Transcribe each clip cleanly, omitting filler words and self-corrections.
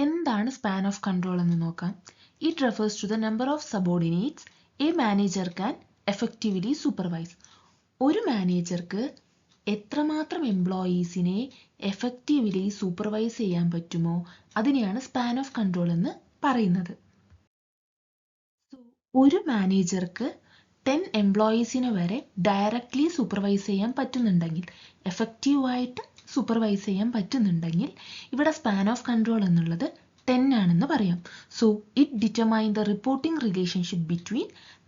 എന്താണ് span of control എന്ന് നോക്കാം. It refers to the number of subordinates a manager can effectively supervise. ഒരു മാനേജർക്ക് എത്രമാത്രം എംപ്ലോയീസിനെ എഫക്റ്റീവ്ലി സൂപ്പർവൈസ് ചെയ്യാൻ പറ്റുമോ അതിനെയാണ് സ്പാൻ ഓഫ് കൺട്രോൾ എന്ന് പറയുന്നത്. ഒരു മാനേജർക്ക് 10 എംപ്ലോയീസിനെ വരെ ഡയറക്റ്റ്ലി സൂപ്പർവൈസ് ചെയ്യാൻ പറ്റുന്നുണ്ടെങ്കിൽ, എഫക്റ്റീവായിട്ട് സൂപ്പർവൈസ് ചെയ്യാൻ പറ്റുന്നുണ്ടെങ്കിൽ ഇവിടെ സ്പാൻ ഓഫ് കൺട്രോൾ എന്നുള്ളത് 10 ആണെന്ന് പറയാം. So it determine the reporting relationship between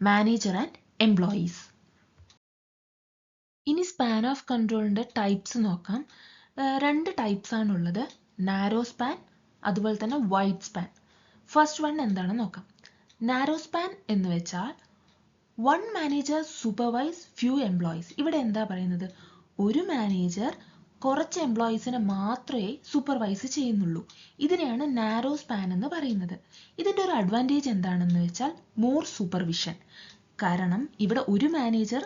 manager and employees. ഇനി സ്പാൻ ഓഫ് കൺട്രോളിൻ്റെ ടൈപ്സ് നോക്കാം. രണ്ട് ടൈപ്സ് ആണുള്ളത്, നാരോ സ്പാൻ അതുപോലെ തന്നെ വൈഡ് സ്പാൻ. ഫസ്റ്റ് വൺ എന്താണെന്ന് നോക്കാം. നാരോ സ്പാൻ എന്ന് വെച്ചാൽ one manager supervise few employees. ഇവിടെ എന്താ പറയുന്നത്, ഒരു മാനേജർ കുറച്ച് എംപ്ലോയീസിനെ മാത്രമേ സൂപ്പർവൈസ് ചെയ്യുന്നുള്ളൂ. ഇതിനെയാണ് നാരോ സ്പാൻ എന്ന് പറയുന്നത്. ഇതിൻ്റെ ഒരു അഡ്വാൻറ്റേജ് എന്താണെന്ന് വെച്ചാൽ മോർ സൂപ്പർവിഷൻ. കാരണം ഇവിടെ ഒരു മാനേജർ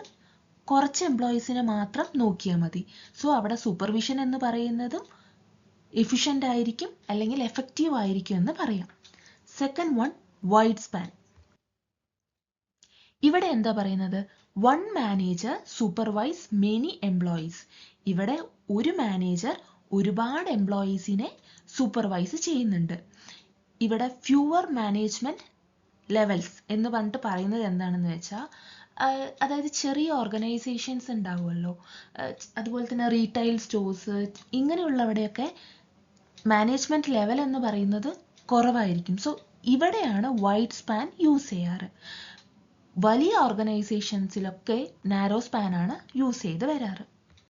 കുറച്ച് എംപ്ലോയീസിനെ മാത്രം നോക്കിയാൽ മതി. സോ അവിടെ സൂപ്പർവിഷൻ എന്ന് പറയുന്നതും എഫിഷ്യൻ്റ് ആയിരിക്കും അല്ലെങ്കിൽ എഫക്റ്റീവ് ആയിരിക്കും എന്ന് പറയാം. Second one wide span. ഇവിടെ എന്താ പറയുന്നത്, one manager supervise many employees. ഇവിടെ ഒരു മാനേജർ ഒരുപാട് എംപ്ലോയീസിനെ സൂപ്പർവൈസ് ചെയ്യുന്നുണ്ട്. ഇവിടെ ഫ്യൂവർ മാനേജ്മെന്റ് ലെവൽസ് എന്ന് പറഞ്ഞിട്ട് പറയുന്നത് എന്താണെന്ന് വെച്ചാൽ, അതായത് ചെറിയ ഓർഗനൈസേഷൻസ് ഉണ്ടാവുമല്ലോ, അതുപോലെ തന്നെ റീറ്റെയിൽ സ്റ്റോഴ്സ്, ഇങ്ങനെയുള്ളവിടെയൊക്കെ മാനേജ്മെന്റ് ലെവൽ എന്ന് പറയുന്നത് കുറവായിരിക്കും. സോ ഇവിടെയാണ് വൈഡ് സ്പാൻ യൂസ് ചെയ്യാറ്. വലിയ ഓർഗനൈസേഷൻസിലൊക്കെ നാരോ സ്പാൻ ആണ് യൂസ് ചെയ്ത് വരാറ്.